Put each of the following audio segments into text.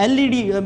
LED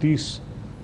30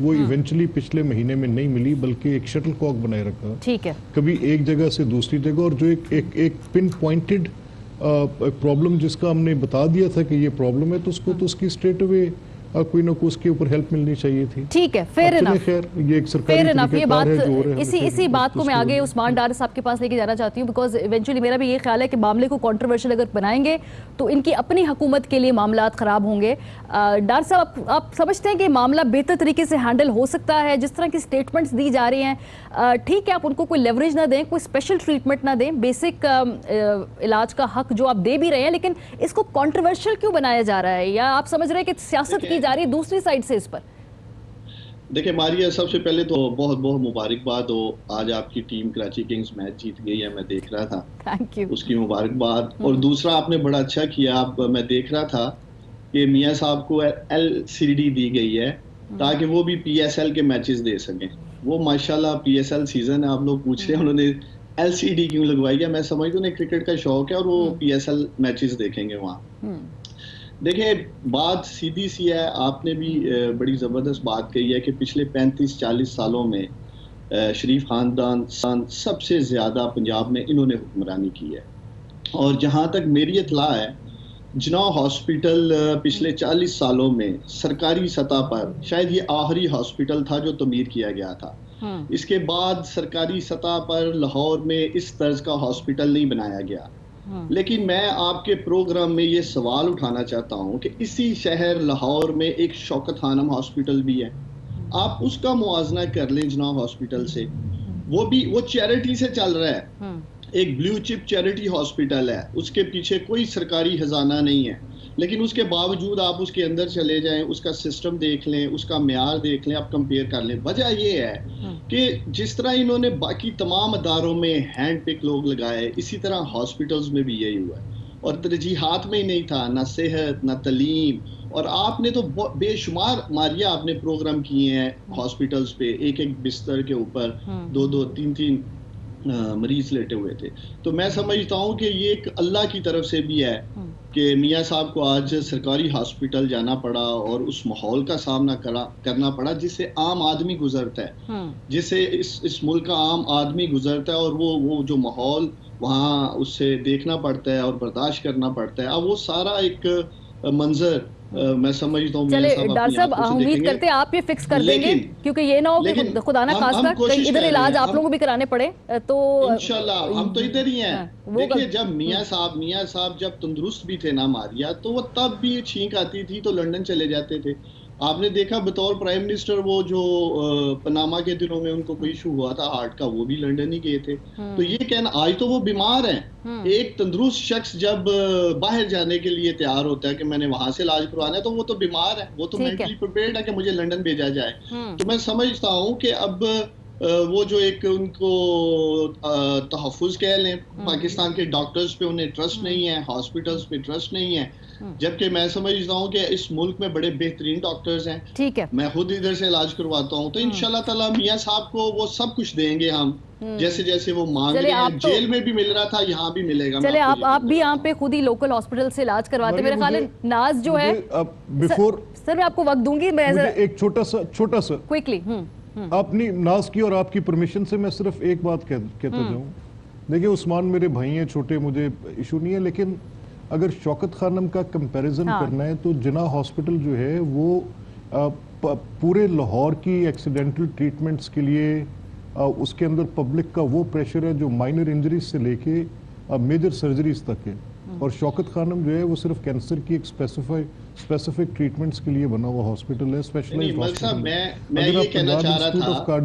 وہ eventually پچھلے مہینے میں نہیں ملی بلکہ ایک شٹل کاک بنائے رکھا, ٹھیک ہے, کبھی ایک جگہ سے دوسری جگہ, اور جو ایک پن پوائنٹڈ پرابلم جس کا ہم نے بتا دیا تھا کہ یہ پرابلم ہے, تو اس کو تو اس کی اسٹریٹ اوے کوئی نہ کوئی اس کے اوپر ہیلپ ملنی چاہیے تھی. ٹھیک ہے, فیئر انف, خیر یہ ایک سرکاری یہ بات, طریقہ اسی بات کو میں آگے عثمان ڈار صاحب کے پاس لے کے جانا چاہتی ہوں, بیکاز ایونچولی میرا بھی یہ خیال ہے کہ معاملے کو کنٹروورشل اگر بنائیں گے تو ان کی اپنی حکومت کے لیے معاملات خراب ہوں گے. ڈار صاحب, آپ سمجھتے ہیں کہ معاملہ بہتر طریقے سے ہینڈل ہو سکتا ہے؟ جس طرح کی سٹیٹمنٹس دی جا رہی ہیں, ٹھیک ہے آپ ان کو کوئی لیوریج نہ دیں, کوئی اسپیشل ٹریٹمنٹ نہ دیں, بیسک علاج کا حق جو آپ دے بھی رہے ہیں, لیکن اس کو کنٹروورشل کیوں بنایا جا رہا ہے؟ یا آپ سمجھ رہے ہیں کہ سیاست کی جا رہی ہے دوسری سائڈ سے اس پر؟ دیکھیں ماریہ, سب سے پہلے تو بہت بہت مبارکباد ہو, آج آپ کی ٹیم کراچی کنگز میچ جیت گئی ہے, میں دیکھ رہا تھا, تھینک یو, اس کی مبارکباد. اور دوسرا آپ نے بڑا اچھا کیا, میں دیکھ رہا تھا کہ میاں صاحب کو LCD دی گئی ہے تاکہ وہ بھی PSL کے میچز دے سکیں. وہ ماشاءاللہ PSL سیزن ہے, آپ لوگ پوچھ رہے ہیں انہوں نے LCD کیوں لگوائی ہے, میں سمجھتا ہوں انہیں کرکٹ کا شوق ہے اور وہ PSL میچز دیکھیں گے وہاں. دیکھیں بات سیدھی سی ہے, آپ نے بھی بڑی زبردست بات کہی ہے کہ پچھلے 35-40 سالوں میں شریف خاندان سب سے زیادہ پنجاب میں انہوں نے حکمرانی کی ہے. اور جہاں تک میری اطلاع ہے, جناح ہاسپٹل پچھلے 40 سالوں میں سرکاری سطح پر شاید یہ آخری ہاسپٹل تھا جو تعمیر کیا گیا تھا. اس کے بعد سرکاری سطح پر لاہور میں اس طرز کا ہاسپٹل نہیں بنایا گیا. لیکن میں آپ کے پروگرام میں یہ سوال اٹھانا چاہتا ہوں کہ اسی شہر لاہور میں ایک شوکت خانم ہاسپٹل بھی ہے, آپ اس کا موازنہ کر لیں جناح ہاسپٹل سے, وہ چیریٹی سے چل رہا ہے, ایک بلیو چپ چیریٹی ہاسپٹل ہے, اس کے پیچھے کوئی سرکاری خزانہ نہیں ہے, لیکن اس کے باوجود آپ اس کے اندر چلے جائیں, اس کا سسٹم دیکھ لیں, اس کا معیار دیکھ لیں, آپ کمپیئر کر لیں. وجہ یہ ہے کہ جس طرح انہوں نے باقی تمام اداروں میں ہینڈ پک لوگ لگائے, اسی طرح ہاسپٹلز میں بھی یہی ہوا ہے, اور ترجیحات میں ہی نہیں تھا, نہ صحت نہ تعلیم. اور آپ نے تو بے شمار ماریہ آپ نے پروگرام کیے ہیں ہاسپٹلز پہ, ایک بستر کے اوپر 2-2 3-3 مریض لیٹے ہوئے تھے. تو میں سمجھتا ہوں کہ یہ ایک اللہ کی طرف سے بھی ہے کہ میاں صاحب کو آج سرکاری ہاسپٹل جانا پڑا اور اس ماحول کا سامنا کرنا پڑا جس سے عام آدمی گزرتا ہے, جس سے اس ملک کا عام آدمی گزرتا ہے, اور وہ جو ماحول وہاں اس سے دیکھنا پڑتا ہے اور برداشت کرنا پڑتا ہے. اب وہ سارا ایک منظر میں سمجھتا ہوں. چلے ڈاکٹر صاحب, امید کرتے ہیں آپ یہ فکس کر دیں گے, کیونکہ یہ نہ ہو کہ خدا نہ خواستہ کہیں ادھر علاج آپ لوگوں کو بھی کرانے پڑے. تو انشاءاللہ ہم تو ادھر ہی ہیں. دیکھیے جب میاں صاحب جب تندرست بھی تھے نا ماریہ, تو وہ تب بھی چھینک آتی تھی تو لندن چلے جاتے تھے. آپ نے دیکھا بطور پرائم منسٹر وہ جو پناما کے دنوں میں ان کو کوئی ایشو ہوا تھا ہارٹ کا, وہ بھی لندن ہی گئے تھے. تو یہ کہنا, آج تو وہ بیمار ہیں. ایک تندرست شخص جب باہر جانے کے لیے تیار ہوتا ہے کہ میں نے وہاں سے علاج کروانا ہے, تو وہ تو بیمار ہے, وہ تو مینٹلی پریپیئرڈ ہے کہ مجھے لندن بھیجا جائے. تو میں سمجھتا ہوں کہ اب وہ جو ایک ان کو تحفظ کہہ لیں, پاکستان کے ڈاکٹرز پہ انہیں ٹرسٹ نہیں ہے, ہاسپٹلز پہ ٹرسٹ نہیں ہے, جبکہ میں سمجھتا ہوں کہ اس ملک میں بڑے بہترین ڈاکٹرز ہیں. ٹھیک ہے, میں خود ادھر سے علاج کرواتا ہوں. تو انشاءاللہ تعالی میاں صاحب کو وہ سب کچھ دیں گے ہم, جیسے جیسے وہ مانگ رہے ہیں. جیل میں بھی مل رہا تھا, یہاں بھی ملے گا. چلے آپ بھی یہاں پہ خود ہی لوکل ہاسپٹل سے علاج کرواتے. میرے خیال ہے ناز جو ہے, سر میں آپ کو وقت دوں گی, میں ایک چھوٹا سا کوئکلی اپنی ناز کی اور آپ کی پرمیشن سے میں صرف ایک بات کہتا جاؤں. دیکھیں عثمان میرے بھائی ہیں چھوٹے, مجھے ایشو نہیں ہے, لیکن اگر شوکت خانم کا کمپیریزن کرنا ہے تو جناح ہاسپٹل جو ہے وہ پورے لاہور کی ایکسیڈنٹل ٹریٹمنٹس کے لیے اس کے اندر پبلک کا وہ پریشر ہے جو مائنر انجریز سے لے کے میجر سرجریز تک ہے. اور شوکت خانم جو ہے وہ صرف کینسر کی ایک اسپیسیفک ٹریٹمنٹس کے لیے بنا ہوا ہاسپٹل ہے, اسپیشلائزڈ ہاسپٹل. میں یہ کہنا چاہ رہا تھا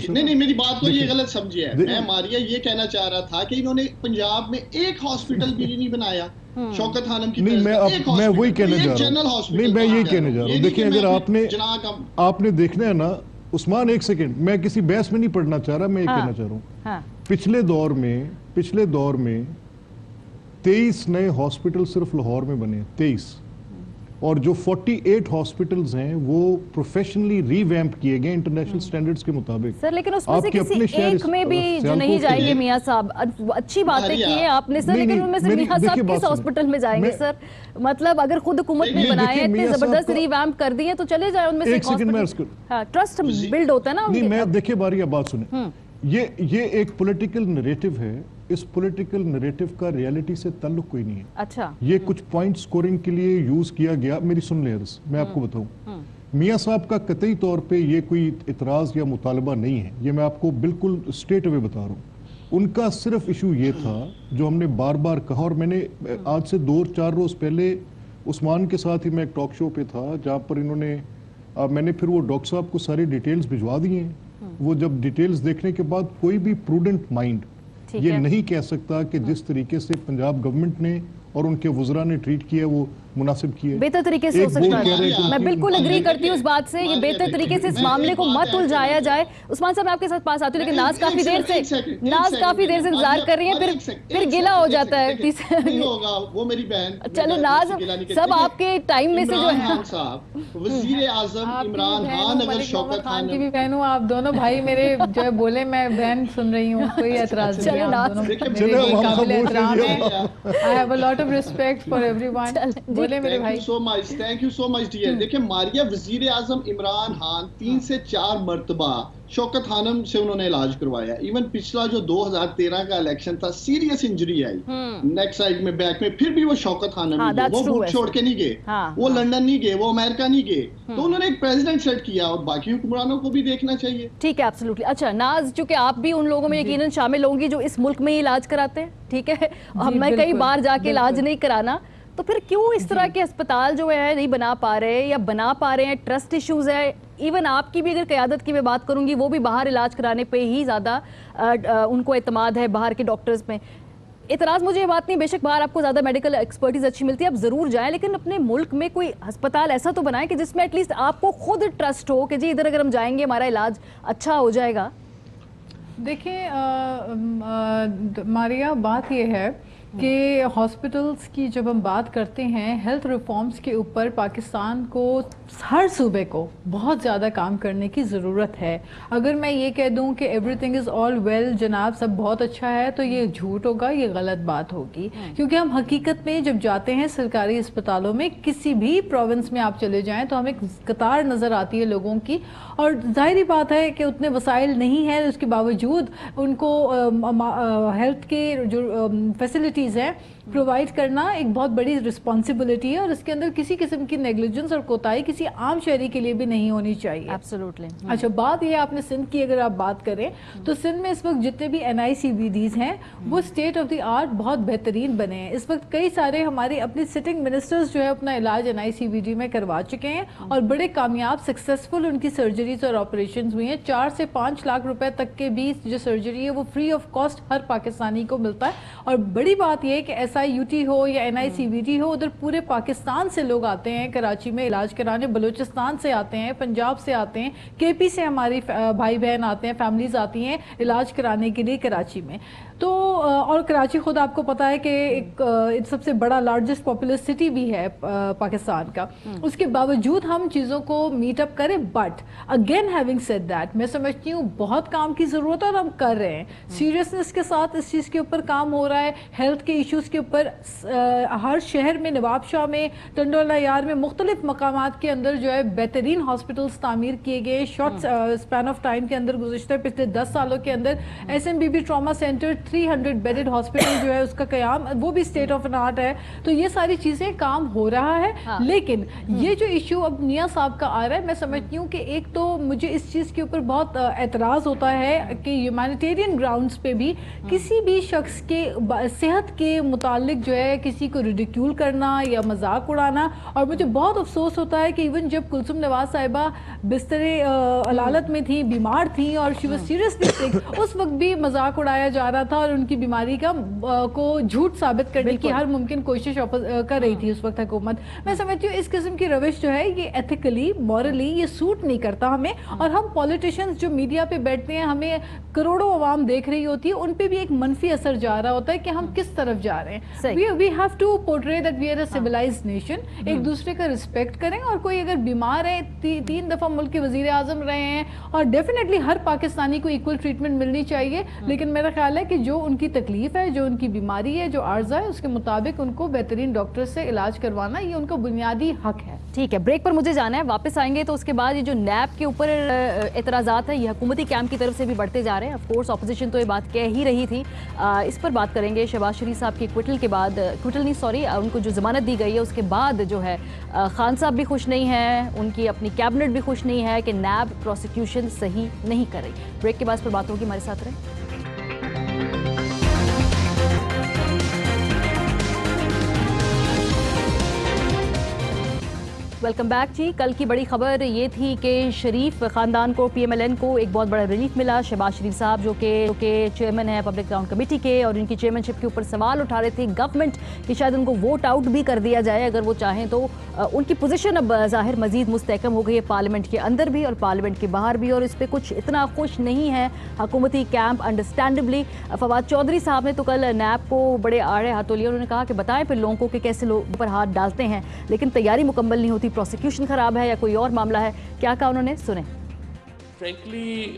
نہیں, میری بات کو یہ غلط سمجھے ہے. میں ماریہ یہ کہنا چاہ رہا تھا کہ انہوں نے پنجاب میں ایک ہاسپٹل بھی نہیں بنایا شوکت خانم کی. میں وہی کہنے جا رہا ہوں. نہیں, میں یہی کہنے جا رہا ہوں. دیکھیں اگر آپ نے دیکھنا ہے نا عثمان, ایک سیکنڈ, میں کسی بحث میں نہیں پڑھنا چاہ رہا, میں یہ کہنا چاہ رہا ہوں. پچھلے دور میں 23 نئے ہاسپٹل صرف لاہور میں بنے, 23. اور جو 48 ہاسپٹلز ہیں وہ پروفیشنلی ری ویمپ کیے گئے انٹرنیشنل سٹینڈرڈز کے مطابق. سر لیکن اس میں سے کسی ایک میں بھی جو نہیں جائیں گے میاں صاحب، اچھی باتیں کی ہیں آپ نے سر، لیکن ان میں سے میاں صاحب کس ہاسپٹل میں جائیں گے سر؟ مطلب اگر خود حکومت نے بنائے ہیں اتنے زبردست ری ویمپ کر دیے تو چلے جائیں ان میں سے ایک ہاسپٹل. ہاں ٹرسٹ بلڈ ہوتا ہے نا. نہیں میں دیکھیں باری اب بات سنیں، یہ ایک پولیٹیکل نریٹو ہے، اس پولیٹیکل نریٹو کا ریالٹی سے تعلق کوئی نہیں ہے. اچھا یہ کچھ پوائنٹ سکورنگ کے لیے یوز کیا گیا. میری سن لیں عرض، میں آپ کو بتاؤں میاں صاحب کا قطعی طور پہ یہ کوئی اعتراض یا مطالبہ نہیں ہے، یہ میں آپ کو بالکل اسٹریٹ اوے بتا رہا ہوں. ان کا صرف ایشو یہ تھا جو ہم نے بار بار کہا، اور میں نے آج سے 2-4 روز پہلے عثمان کے ساتھ ہی میں ایک ٹاک شو پہ تھا جہاں پر انہوں نے میں نے پھر وہ ڈاکٹر صاحب کو ساری ڈیٹیلز بھجوا دی ہیں. وہ جب ڈیٹیلز دیکھنے کے بعد کوئی بھی پروڈنٹ مائنڈ یہ نہیں کہہ سکتا کہ جس طریقے سے پنجاب گورنمنٹ نے اور ان کے وزراء نے ٹریٹ کیا وہ مناسب کیا ہے، بہتر طریقے سے ہو سکتا ہے. میں بالکل اگری کرتی ہوں اس بات سے، یہ بہتر طریقے سے اس معاملے کو مت الجھایا جائے. عثمان صاحب میں آپ کے ساتھ پاس آتی ہوں، لیکن ناز کافی دیر سے انتظار کر رہی ہیں، پھر گلا ہو جاتا ہے. چلو ناز سب آپ کے ٹائم میں سے جو ہے وزیر اعظم عمران خان، اگر شوکت خان کی بھی بہن ہوں، آپ دونوں بھائی میرے جو ہے بولے میں بہن سن رہی ہوں، کوئی اعتراض نہیں. چلو ناز قابل احترام ہے. I have a lot of respect for everyone. Thank you so much dear. دیکھیں ماریہ وزیر اعظم عمران خان 3 سے 4 مرتبہ شوکت خانم سے انہوں نے علاج کروایا. ایون پچھلا جو 2013 کا الیکشن تھا سیریس انجری آئی نیک سائڈ میں بیک میں، پھر بھی وہ شوکت خانم وہ ملک چھوڑ کے نہیں گئے، وہ لندن نہیں گئے، وہ امریکہ نہیں گئے. تو انہوں نے ایک پریزیڈنٹ سیٹ کیا اور باقی حکمرانوں کو بھی دیکھنا چاہیے. ٹھیک ہے ایبسلیوٹلی. اچھا ناز، چونکہ آپ بھی ان لوگوں میں یقیناً شامل ہوں گی جو اس ملک میں ہی علاج کراتے ہیں، ٹھیک ہے، میں کئی بار جا کے علاج نہیں کرانا، تو پھر کیوں اس طرح کے اسپتال جو ہے نہیں بنا پا رہے یا بنا پا رہے ہیں؟ ٹرسٹ ایشوز ہے. ایون آپ کی بھی اگر قیادت کی میں بات کروں گی، وہ بھی باہر علاج کرانے پہ ہی زیادہ ان کو اعتماد ہے باہر کے ڈاکٹرز میں. اعتراض مجھے یہ بات نہیں، بے شک باہر آپ کو زیادہ میڈیکل ایکسپرٹیز اچھی ملتی ہے، آپ ضرور جائیں، لیکن اپنے ملک میں کوئی ہسپتال ایسا تو بنائیں کہ جس میں ایٹ لیسٹ آپ کو خود ٹرسٹ ہو کہ جی ادھر اگر ہم جائیں گے ہمارا علاج اچھا ہو جائے گا. دیکھیں ماریہ، بات یہ ہے کہ ہاسپٹلس کی جب ہم بات کرتے ہیں، ہیلتھ ریفارمز کے اوپر پاکستان کو ہر صوبے کو بہت زیادہ کام کرنے کی ضرورت ہے. اگر میں یہ کہہ دوں کہ everything is all well جناب، سب بہت اچھا ہے، تو یہ جھوٹ ہوگا، یہ غلط بات ہوگی. کیونکہ ہم حقیقت میں جب جاتے ہیں سرکاری اسپتالوں میں، کسی بھی پروونس میں آپ چلے جائیں تو ہمیں قطار نظر آتی ہے لوگوں کی، اور ظاہری بات ہے کہ اتنے وسائل نہیں ہیں، اس کے باوجود ان کو ہیلتھ کے جو فیسلٹیز ہیں پرووائڈ کرنا ایک بہت بڑی رسپانسبلٹی ہے، اور اس کے اندر کسی قسم کی نیگلیجنس اور کوتاہی کسی عام شہری کے لیے بھی نہیں ہونی چاہیے. ایبسلیوٹلی. اچھا بات یہ آپ نے سندھ کی اگر آپ بات کریں تو سندھ میں اس وقت جتنے بھی NICVDs ہیں وہ اسٹیٹ آف دی آرٹ بہت بہترین بنے ہیں. اس وقت کئی سارے ہمارے اپنے سٹنگ منسٹرز جو ہے اپنا علاج NICVD میں کروا چکے ہیں، اور بڑے کامیاب سکسیسفل ان کی سرجریز اور آپریشنز ہوئی ہیں. 4 سے 5 لاکھ روپے تک کے بھی جو سرجری ہے وہ فری آف کاسٹ ہر پاکستانی کو ملتا ہے. اور بڑی بات یہ ہے کہ SIUT ہو یا NICVD ہو، ادھر پورے پاکستان سے لوگ آتے ہیں کراچی میں علاج کرانے، بلوچستان سے آتے ہیں، پنجاب سے آتے ہیں، KP سے ہماری بھائی بہن آتے ہیں، فیملیز آتی ہیں علاج کرانے کے لیے کراچی میں. تو اور کراچی خود آپ کو پتا ہے کہ ایک سب سے بڑا لارجسٹ پاپولس سٹی بھی ہے پاکستان کا. اس کے باوجود ہم چیزوں کو میٹ اپ کریں، but again having said that میں سمجھتی ہوں بہت کام کی ضرورت ہے اور ہم کر رہے ہیں. سیریسنس کے ساتھ اس چیز کے اوپر کام ہو رہا ہے. ہیلتھ کے ایشوز کے اوپر ہر شہر میں، نواب شاہ میں، ٹنڈولا یار میں، مختلف مقامات کے اندر جو ہے بہترین ہاسپٹلز تعمیر کیے گئے. شارٹ اسپین آف ٹائم کے اندر گزشتہ پچھلے 10 سالوں کے اندر SMBB trauma centre 300 bedded hospital جو ہے اس کا قیام، وہ بھی اسٹیٹ آف آرٹ ہے. تو یہ ساری چیزیں کام ہو رہا ہے. لیکن یہ جو ایشو اب میاں صاحب کا آ رہا ہے، میں سمجھتی ہوں کہ ایک تو مجھے اس چیز کے اوپر بہت اعتراض ہوتا ہے کہ ہیومینیٹیرین گراؤنڈز پہ بھی کسی بھی شخص کے صحت کے متعلق جو ہے کسی کو ریڈیکیول کرنا یا مذاق اڑانا. اور مجھے بہت افسوس ہوتا ہے کہ ایون جب کلثوم نواز صاحبہ بستر علالت میں تھیں، بیمار تھیں اور شی واز سیریسلی سک، اس وقت بھی مذاق اڑایا جا رہا تھا اور ان کی بیماری کا کو جھوٹ ثابت کرنے کی ہر ممکن کوشش کر رہی تھی اس وقت حکومت. میں سمجھتی ہوں اس قسم کی روش جو ہے یہ ایتھیکلی مورلی یہ سوٹ نہیں کرتا ہمیں, اور ہم پولیٹیشنز جو میڈیا پہ بیٹھتے ہیں ہمیں کروڑوں عوام دیکھ رہی ہوتی ہے, ان پہ بھی ایک منفی اثر جا رہا ہوتا ہے کہ ہم کس طرف جا رہے ہیں. We have to portray that we are a civilized nation, ایک دوسرے کا رسپیکٹ کریں, اور کوئی اگر بیمار ہے 3 دفعہ ملک کے وزیر اعظم رہے ہیں, اور ڈیفینیٹلی ہر پاکستانی کو ایکول ٹریٹمنٹ ملنی چاہیے, لیکن میرا خیال ہے کہ جو ان کی تکلیف ہے, جو ان کی بیماری ہے, جو عارضہ ہے, اس کے مطابق ان کو بہترین ڈاکٹر سے علاج کروانا یہ ان کا بنیادی حق ہے. ٹھیک ہے, بریک پر مجھے جانا ہے, واپس آئیں گے تو اس کے بعد یہ جو نیب کے اوپر اعتراضات ہیں یہ حکومتی کیمپ کی طرف سے بھی بڑھتے جا رہے ہیں. آف کورس اپوزیشن تو یہ بات کہہ ہی رہی تھی, اس پر بات کریں گے. شہباز شریف صاحب کی کوئٹل کے بعد, ان کو جو ضمانت دی گئی ہے اس کے بعد جو ہے خان صاحب بھی خوش نہیں ہیں, ان کی اپنی کیبنٹ بھی خوش نہیں ہے کہ نیب پروسیکیوشن صحیح نہیں کر رہی. بریک کے بعد پر بات ہوگی, ہمارے ساتھ رہیں. ویلکم بیک جی. کل کی بڑی خبر یہ تھی کہ شریف خاندان کو, پی ایم ایل این کو ایک بہت بڑا ریلیف ملا. شہباز شریف صاحب جو کہ چیئرمین ہیں پبلک اکاؤنٹ کمیٹی کے, اور ان کی چیئرمین شپ کے اوپر سوال اٹھا رہے تھے گورنمنٹ کہ شاید ان کو ووٹ آؤٹ بھی کر دیا جائے اگر وہ چاہیں تو. ان کی پوزیشن اب ظاہر مزید مستحکم ہو گئی ہے پارلیمنٹ کے اندر بھی اور پارلیمنٹ کے باہر بھی, اور اس پہ کچھ اتنا خوش نہیں ہے حکومتی کیمپ انڈرسٹینڈبلی. فواد چودھری صاحب نے تو کل نیب کو بڑے آڑے ہاتھوں لیا. انہوں نے کہا کہ بتائیں پھر لوگوں کو کہ کیسے لوگ پر ہاتھ ڈالتے ہیں, لیکن تیاری مکمل نہیں ہوتی, پروسیکیوشن خراب ہے یا کوئی اور معاملہ ہے. کیا کہا انہوں نے, سنیں. فرینکلی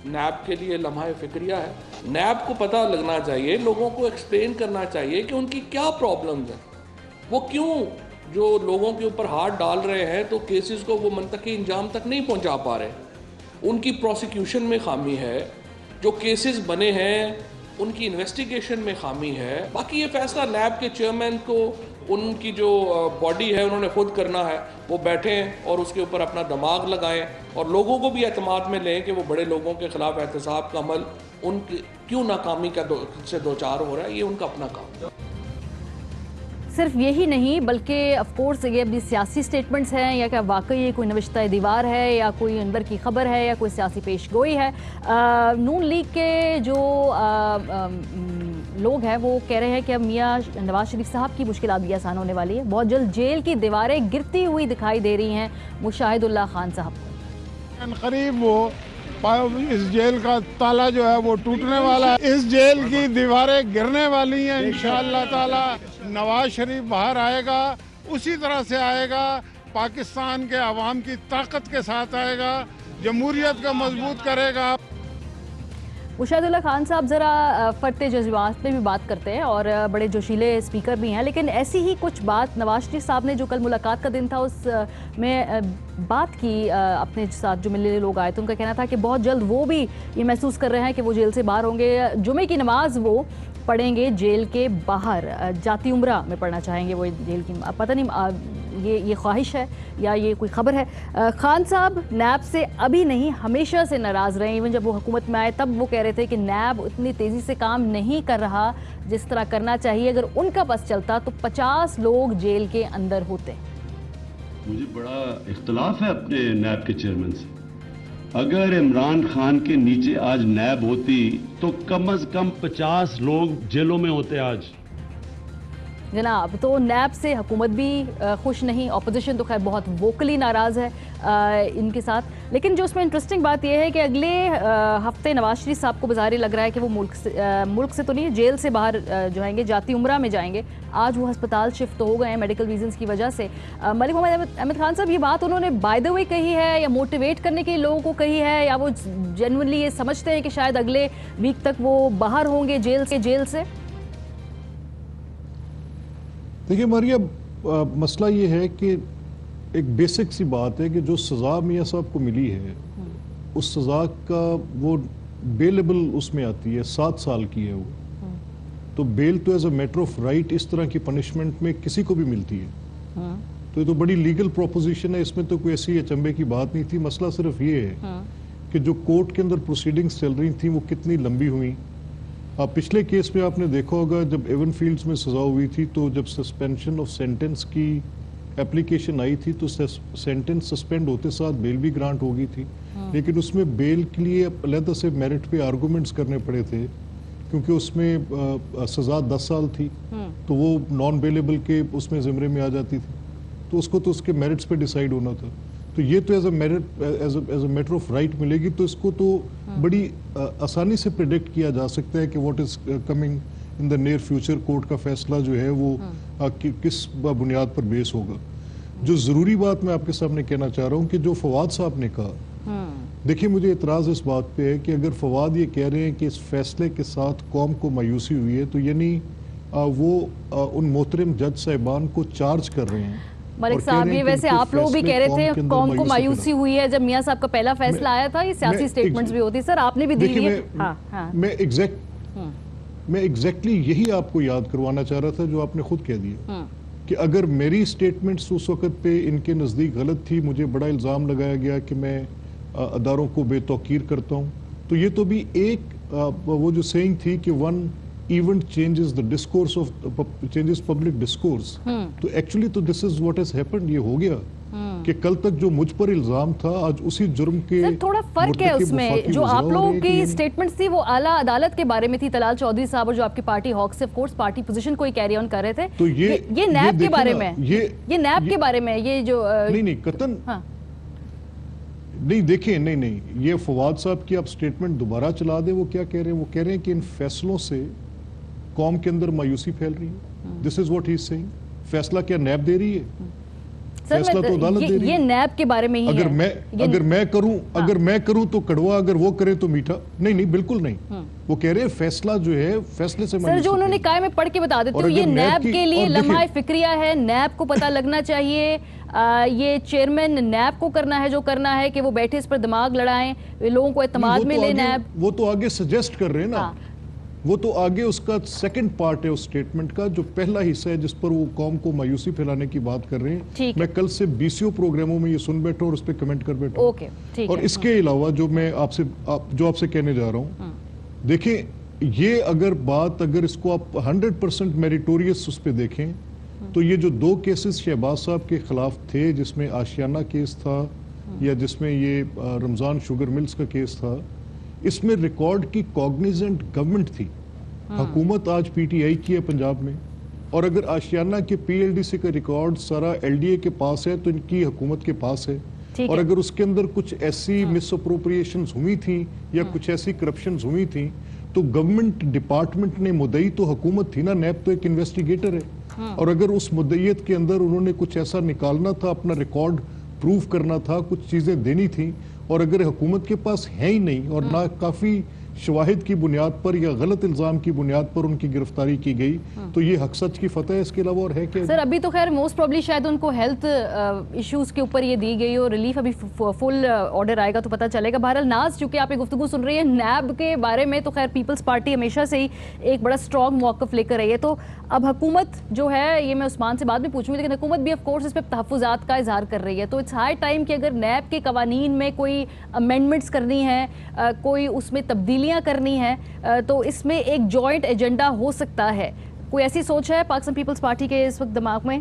نیب کے لیے لمحہ فکریہ ہے. نیب کو پتہ لگنا چاہیے, لوگوں کو ایکسپلین کرنا چاہیے کہ ان کی کیا پرابلمز ہیں, وہ کیوں جو لوگوں کے اوپر ہاتھ ڈال رہے ہیں تو کیسز کو وہ منطقی انجام تک نہیں پہنچا پا رہے. ان کی پروسیکیوشن میں خامی ہے, جو کیسز بنے ہیں ان کی انویسٹیگیشن میں خامی ہے. باقی یہ فیصلہ نیب کے چیئرمین کو, ان کی جو باڈی ہے انہوں نے خود کرنا ہے. وہ بیٹھیں اور اس کے اوپر اپنا دماغ لگائیں, اور لوگوں کو بھی اعتماد میں لیں کہ وہ بڑے لوگوں کے خلاف احتساب کا عمل ان کی کیوں ناکامی کا سے دوچار ہو رہا ہے, یہ ان کا اپنا کام ہے. صرف یہی نہیں بلکہ آف کورس یہ اپنی سیاسی سٹیٹمنٹس ہیں, یا کہ واقعی یہ کوئی نوشتہ دیوار ہے یا کوئی اندر کی خبر ہے یا کوئی سیاسی پیش گوئی ہے. نون لیگ کے جو لوگ ہیں وہ کہہ رہے ہیں کہ اب میاں نواز شریف صاحب کی مشکلات بھی آسان ہونے والی ہے. بہت جلد جیل کی دیواریں گرتی ہوئی دکھائی دے رہی ہیں مشاہد اللہ خان صاحب کو. قریب وہ اس جیل کا تالا جو ہے وہ ٹوٹنے والا ہے, اس جیل کی دیواریں گرنے والی ہیں انشاءاللہ تعالی. نواز شریف باہر آئے گا, اسی طرح سے آئے گا, پاکستان کے عوام کی طاقت کے ساتھ آئے گا, جمہوریت کو مضبوط کرے گا. مشاہد اللہ خان صاحب ذرا فرط جذبات پہ بھی بات کرتے ہیں اور بڑے جوشیلے اسپیکر بھی ہیں, لیکن ایسی ہی کچھ بات نواز شریف صاحب نے جو کل ملاقات کا دن تھا اس میں بات کی اپنے ساتھ جو ملنے لوگ آئے تھے. ان کا کہنا تھا کہ بہت جلد وہ بھی یہ محسوس کر رہے ہیں کہ وہ جیل سے باہر ہوں گے. جمعے کی نماز وہ پڑھیں گے جیل کے باہر, جاتی عمرہ میں پڑھنا چاہیں گے وہ جیل کی. پتہ نہیں یہ خواہش ہے یا یہ کوئی خبر ہے. خان صاحب نیب سے ابھی نہیں ہمیشہ سے ناراض رہے. ایون جب وہ حکومت میں آئے تب وہ کہہ رہے تھے کہ نیب اتنی تیزی سے کام نہیں کر رہا جس طرح کرنا چاہیے. اگر ان کا بس چلتا تو 50 لوگ جیل کے اندر ہوتے. مجھے بڑا اختلاف ہے اپنے نیب کے چیئرمین سے. اگر عمران خان کے نیچے آج نیب ہوتی تو کم از کم 50 لوگ جیلوں میں ہوتے آج. جناب تو نیب سے حکومت بھی خوش نہیں, اپوزیشن تو خیر بہت ووکلی ناراض ہے ان کے ساتھ. لیکن جو اس میں انٹرسٹنگ بات یہ ہے کہ اگلے ہفتے نواز شریف صاحب کو بظاہر لگ رہا ہے کہ وہ ملک سے تو نہیں, جیل سے باہر جائیں گے, جاتی عمرہ میں جائیں گے. آج وہ ہسپتال شفٹ ہو گئے ہیں میڈیکل ریزنز کی وجہ سے. ملک محمد احمد خان صاحب یہ بات انہوں نے بائی دا وے کہی ہے یا موٹیویٹ کرنے کے لوگوں کو کہی ہے, یا وہ جینوئنلی یہ سمجھتے ہیں کہ شاید اگلے ویک تک وہ باہر ہوں گے جیل سے؟ دیکھیے مریم, مسئلہ یہ ہے کہ ایک بیسک سی بات ہے کہ جو سزا میاں صاحب کو ملی ہے اس سزا کا وہ بیلیبل اس میں آتی ہے, 7 سال کی ہے وہ. تو بیل تو as a matter of right اس طرح کی پنشمنٹ میں کسی کو بھی ملتی ہے. تو یہ تو بڑی لیگل پروپوزیشن ہے, اس میں تو کوئی ایسی اچنبے کی بات نہیں تھی. مسئلہ صرف یہ ہے کہ جو کورٹ کے اندر پروسیڈنگز چل رہی تھیں وہ کتنی لمبی ہوئیں. پچھلے کیس میں آپ نے دیکھا ہوگا جب ایون فیلڈز میں سزا ہوئی تھی تو جب سسپینشن آف سینٹنس کی اپلیکیشن آئی تھی تو سینٹنس سسپینڈ ہوتے ساتھ بیل بھی گرانٹ ہو گئی تھی. لیکن اس میں بیل کے لیے علیحدہ سے میرٹ پہ آرگومنٹس کرنے پڑے تھے کیونکہ اس میں سزا 10 سال تھی تو وہ نان بیلیبل کے اس میں زمرے میں آ جاتی تھی، تو اس کو تو اس کے میرٹس پہ ڈیسائیڈ ہونا تھا. تو یہ تو as a matter of right ملے گی، تو اس کو تو بڑی آسانی سے پریڈکٹ کیا جا سکتا ہے کہ what is coming in the near future. Court کا فیصلہ جو ہے وہ کس بنیاد پر بیس ہوگا. جو ضروری بات میں آپ کے سامنے کہنا چاہ رہا ہوں کہ جو فواد صاحب نے کہا، دیکھیں مجھے اعتراض اس بات پہ ہے کہ اگر فواد یہ کہہ رہے ہیں کہ اس فیصلے کے ساتھ قوم کو مایوسی ہوئی ہے، تو یعنی وہ ان محترم جج صاحبان کو چارج کر رہے ہیں. ملک صاحب یہ ویسے آپ لوگ بھی کہہ رہے تھے قوم کو مایوسی ہوئی ہے جب میاں صاحب کا پہلا فیصلہ آیا تھا، یہ سیاسی سٹیٹمنٹس بھی ہوتی سر، آپ نے بھی دی ہے. میں ایگزیکٹلی یہی آپ کو یاد کروانا چاہ رہا تھا جو آپ نے خود کہہ دیا کہ اگر میری سٹیٹمنٹس اس وقت پہ ان کے نزدیک غلط تھی، مجھے بڑا الزام لگایا گیا کہ میں اداروں کو بے توقیر کرتا ہوں، تو یہ تو بھی ایک وہ جو سینگ تھی کہ one event changes the discourse of changes public discourse. تو ایکچولی تو دس از واٹ ہیز ہیپنڈ. یہ ہو گیا کہ کل تک جو مجھ پر الزام تھا آج اسی جرم کے تھوڑا فرق ہے اس میں. جو آپ لوگوں کی سٹیٹمنٹس تھی وہ اعلیٰ عدالت کے بارے میں تھی، طلال چودھری صاحب، اور جو آپ کی party ہاکس of course party position کو ہی کیری آن کر رہے تھے. تو یہ نیب کے بارے میں، یہ نیب کے بارے میں، یہ جو نہیں قطن نہیں دیکھیں، نہیں یہ فواد صاحب کی آپ سٹیٹمنٹ دوبارہ چلا دیں. وہ کیا کہہ رہے ہیں؟ وہ کہہ رہے ہیں کہ ان فیصلوں سے قوم کے اندر مایوسی پھیل رہی ہے. This is what he is seeing. فیصلہ کیا نیب دے رہی ہے؟ فیصلہ تو عدالت دے رہی ہے. یہ نیب کے بارے میں ہی ہے. اگر میں کروں تو کڑوا، اگر وہ کرے تو میٹھا. نہیں بالکل نہیں. وہ کہہ رہے ہیں فیصلہ جو ہے فیصلے سے سر جو انہوں نے کہا میں پڑھ کے بتا دیتی ہوں، یہ نیب کے لیے لمحہ فکریہ ہے. نیب کو پتہ لگنا چاہیے. یہ چیئرمین نیب کو کرنا ہے جو کرنا ہے کہ وہ بیٹھے اس پر دماغ لڑائیں، لوگوں کو اعتماد میں لے. نیب وہ تو آگے سجیسٹ کر رہے ہیں نا، وہ تو آگے اس کا سیکنڈ پارٹ ہے اس سٹیٹمنٹ کا. جو پہلا حصہ ہے جس پر وہ قوم کو مایوسی پھیلانے کی بات کر رہے ہیں، میں کل سے 20 پروگراموں میں یہ سن بیٹھا اور اس پہ کمنٹ کر بیٹھا. اور اس کے علاوہ جو میں آپ سے کہنے جا رہا ہوں، دیکھیں یہ اگر اس کو آپ 100% میریٹوریس اس پہ دیکھیں تو یہ جو 2 کیسز شہباز صاحب کے خلاف تھے، جس میں آشیانہ کیس تھا یا جس میں یہ رمضان شوگر ملز کا کیس تھا، اس میں ریکارڈ کی کوگنیزنٹ گورنمنٹ تھی. حکومت آج پی ٹی آئی کی ہے پنجاب میں، اور اگر آشیانہ کے پی ایل ڈی سی کا ریکارڈ سارا ایل ڈی اے کے پاس ہے تو ان کی حکومت کے پاس ہے. اور اگر اس کے اندر کچھ ایسی مس اپروپریشنز ہوئی تھیں یا کچھ ایسی کرپشنز ہوئی تھیں تو گورنمنٹ ڈپارٹمنٹ نے مدعی تو حکومت تھی نا، نیب تو ایک انویسٹیگیٹر ہے. اور اگر اس مدعیت کے اندر انہوں نے کچھ ایسا نکالنا تھا، اپنا ریکارڈ پروف کرنا تھا، کچھ چیزیں دینی تھیں، اور اگر حکومت کے پاس ہے ہی نہیں اور نہ کافی شواہد کی بنیاد پر یا غلط الزام کی بنیاد پر ان کی گرفتاری کی گئی، تو یہ حق سچ کی فتح ہے. اس کے علاوہ اور ہے کہ سر ابھی تو خیر موسٹ پروبلی شاید ان کو ہیلتھ ایشوز کے اوپر یہ دی گئی اور ریلیف ابھی فل آرڈر آئے گا تو پتہ چلے گا. بہرحال ناز، چونکہ آپ یہ گفتگو سن رہی ہیں نیب کے بارے میں، تو خیر پیپلز پارٹی ہمیشہ سے ہی ایک بڑا اسٹرانگ موقف لے کر رہی ہے. تو اب حکومت جو ہے، یہ میں عثمان سے بعد میں پوچھوں گی، لیکن حکومت بھی آف کورس اس پہ تحفظات کا اظہار کر رہی ہے. تو اٹس ہائی ٹائم کہ اگر نیب کے قوانین میں کوئی امینڈمنٹس کرنی ہیں، کوئی اس میں تبدیلیاں کرنی ہیں، تو اس میں ایک جوائنٹ ایجنڈا ہو سکتا ہے. کوئی ایسی سوچ ہے پاکستان پیپلز پارٹی کے اس وقت دماغ میں؟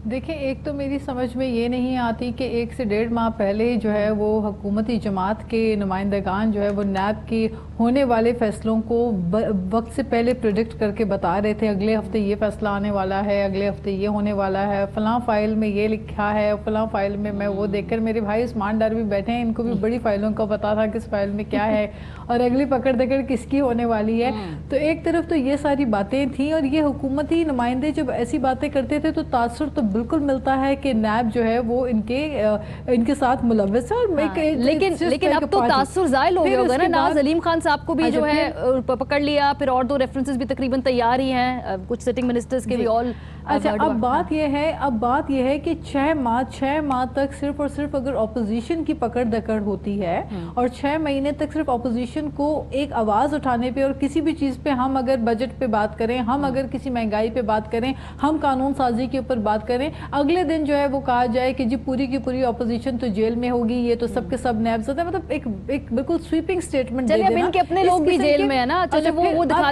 دیکھیں ایک تو میری سمجھ میں یہ نہیں آتی کہ 1 سے 1.5 ماہ پہلے جو ہے وہ حکومتی جماعت کے نمائندگان جو ہے وہ نیب کی ہونے والے فیصلوں کو وقت سے پہلے پریڈکٹ کر کے بتا رہے تھے اگلے ہفتے یہ فیصلہ آنے والا ہے، اگلے ہفتے یہ ہونے والا ہے، فلاں فائل میں یہ لکھا ہے، فلاں فائل میں وہ دیکھ کر میرے بھائی عثمان ڈار بھی بیٹھے ہیں، ان کو بھی بڑی فائلوں کا پتا تھا کس فائل میں کیا ہے اور اگلی پکڑ دکڑ کس کی ہونے والی ہے. تو ایک طرف تو یہ ساری باتیں تھیں، اور یہ حکومتی نمائندے جب ایسی باتیں کرتے تھے تو تاثر تو بالکل ملتا ہے کہ نیب جو ہے وہ ان کے ساتھ ملوث ہے. اور لیکن اب تو تاثر زائل ہو گیا ہوگا نا. ناز علیم خان صاحب کو بھی جو ہے پکڑ لیا، پھر اور 2 ریفرنسز بھی تقریباً تیار ہی ہیں، کچھ سٹنگ منسٹرز کے بھی آل. اچھا اب بات یہ ہے کہ 6 ماہ تک صرف اور صرف اگر اپوزیشن کی پکڑ دکڑ ہوتی ہے اور 6 مہینے تک صرف اپوزیشن کو ایک آواز اٹھانے پہ اور کسی بھی چیز پہ، ہم اگر بجٹ پہ بات کریں، ہم اگر کسی مہنگائی پہ بات کریں، ہم قانون سازی کے اوپر بات کریں، اگلے دن جو ہے وہ کہا جائے کہ جی پوری کی پوری اپوزیشن تو جیل میں ہوگی، یہ تو سب کے سب نیب زدہ، مطلب ایک بالکل سویپنگ سٹیٹمنٹ دے دینا. اب ان کے اپنے لوگ بھی جیل میں ہیں نا، چلے وہ دکھا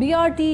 BRT,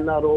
NRO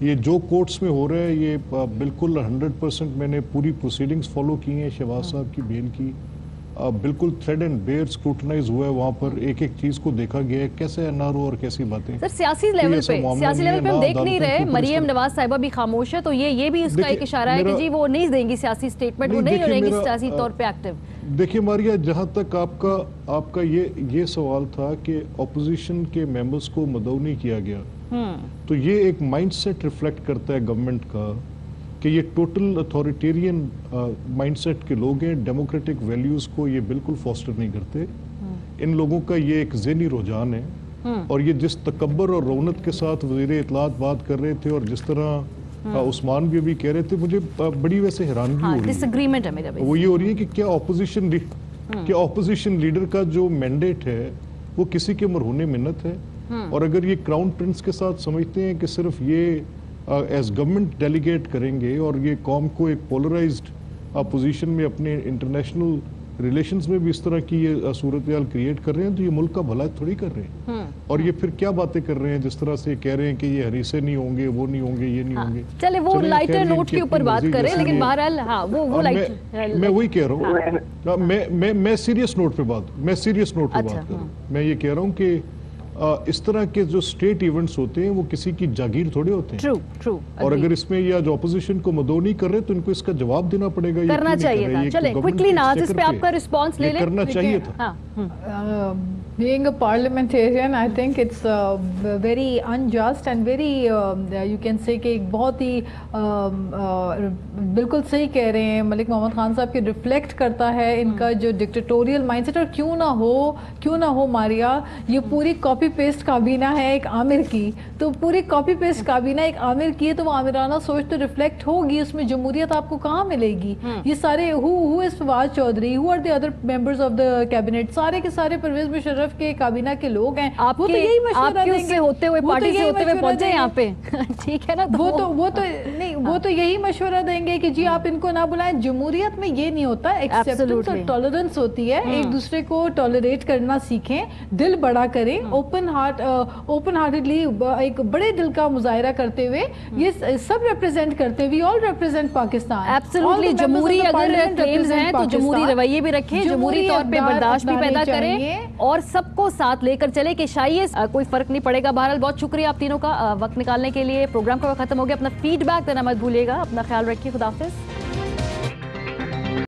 یہ جو کورٹس میں ہو رہا ہے یہ بالکل 100% میں نے پوری پروسیڈنگز فالو کی ہیں. شہباز صاحب کی بیل کی بالکل تھریڈ اینڈ بیئر اسکروٹنائز ہوا ہے, وہاں پر ایک ایک چیز کو دیکھا گیا ہے کیسے NRO اور کیسی باتیں. سر سیاسی لیول پہ ہم دیکھ نہیں رہے, مریم نواز صاحبہ بھی خاموش ہے, تو یہ بھی اس کا ایک اشارہ ہے کہ جی وہ نہیں دیں گی سیاسی سٹیٹمنٹ, وہ نہیں رہیں گی سیاسی طور پہ ایکٹیو. دیکھیے ماریا, جہاں تک آپ کا یہ سوال تھا کہ اپوزیشن کے ممبرز کو مدعو نہیں کیا گیا, تو یہ ایک مائنڈ سیٹ ریفلیکٹ کرتا ہے گورنمنٹ کا کہ یہ ٹوٹل اتھارٹیرین مائنڈ سیٹ کے لوگ ہیں, ڈیموکریٹک ویلیوز کو یہ بالکل فاسٹر نہیں کرتے. ان لوگوں کا یہ ایک ذہنی رجحان ہے, اور یہ جس تکبر اور رونت کے ساتھ وزیر اطلاعات بات کر رہے تھے اور جس طرح عثمان بھی ابھی کہہ رہے تھے, مجھے بڑی ویسے حیرانگی ہو رہی ہے. وہ یہ ہو رہی ہے کہ کیا اپوزیشن لیڈر کا جو مینڈیٹ ہے وہ کسی کے مرہون منت ہے, اور اگر یہ کراؤن پرنس کے ساتھ سمجھتے ہیں کہ صرف یہ ایز گورنمنٹ ڈیلیگیٹ کریں گے اور یہ قوم کو ایک پولرائزڈ پوزیشن میں اپنے انٹرنیشنل ریلیشنز میں بھی اس طرح کی یہ صورتحال کریٹ کر رہے ہیں, تو یہ ملک کا بھلا تھوڑی کر رہے ہیں. اور یہ پھر کیا باتیں کر رہے ہیں جس طرح سے کہہ رہے ہیں کہ یہ ہریسے نہیں ہوں گے, وہ نہیں ہوں گے, یہ نہیں ہوں گے. چلے وہ لائٹر نوٹ کے اوپر بات کریں, لیکن بہرحال وہ میں وہی کہہ رہا ہوں, میں سیریس نوٹ پہ بات کر رہا ہوں. میں یہ کہہ رہا ہوں کہ اس طرح کے جو سٹیٹ ایونٹس ہوتے ہیں وہ کسی کی جاگیر تھوڑے ہوتے ہیں. اور اگر اس میں یہ جو اپوزیشن کو مدعو نہیں کر رہے تو ان کو اس کا جواب دینا پڑے گا. کرنا چاہیے تھا. چلے کوئکلی ناز اس پہ آپ کا رسپانس لے لیں. کرنا چاہیے تھا. Being a parliamentarian, I think it's very unjust and very, you can say کہ ایک بہت ہی بالکل صحیح کہہ رہے ہیں ملک محمد خان صاحب, کہ ریفلیکٹ کرتا ہے ان کا جو ڈکٹیٹوریل مائنڈ سیٹ. اور کیوں نہ ہو ماریا, یہ پوری کاپی پیسٹ کابینہ ہے ایک عامر کی, تو پوری کاپی پیسٹ کابینہ ایک عامر کی ہے, تو وہ عامرانہ سوچ تو ریفلیکٹ ہوگی, اس میں جمہوریت آپ کو کہاں ملے گی. یہ سارے who is Fawad Chaudhry, who are the other members of the cabinet, سارے کے سارے پرویز مشرف کے کابینہ کے لوگ ہیں. آپ کے اس سے ہوتے ہوئے پارٹی سے ہوتے ہوئے پہنچے یہاں پہ, ٹھیک ہے نا, وہ تو یہی مشورہ دیں گے کہ جی آپ ان کو نہ بلائیں. جمہوریت میں یہ نہیں ہوتا, ایکسیپٹنس اور ٹالرنس ہوتی ہے, ایک دوسرے کو ٹالریٹ کرنا سیکھیں, دل بڑا کریں, اوپن ہارٹڈلی ایک بڑے دل کا مظاہرہ کرتے ہوئے, یہ سب ریپرزینٹ کرتے, وی آل ریپرزینٹ پاکستان. ایبسولوٹلی, جمہوری اگر کلیمز ہیں تو جمہوری رویے بھی رکھیں, جمہوری طور پہ برداشت بھی پیدا کریں, اور سب کو ساتھ لے کر چلے کہ شاید کوئی فرق نہیں پڑے گا. بہرحال بہت شکریہ آپ تینوں کا وقت نکالنے کے لیے. پروگرام کا وقت ختم ہو گیا. اپنا فیڈ بیک دینا مت بھولیے گا. اپنا خیال رکھیے. خدا حافظ.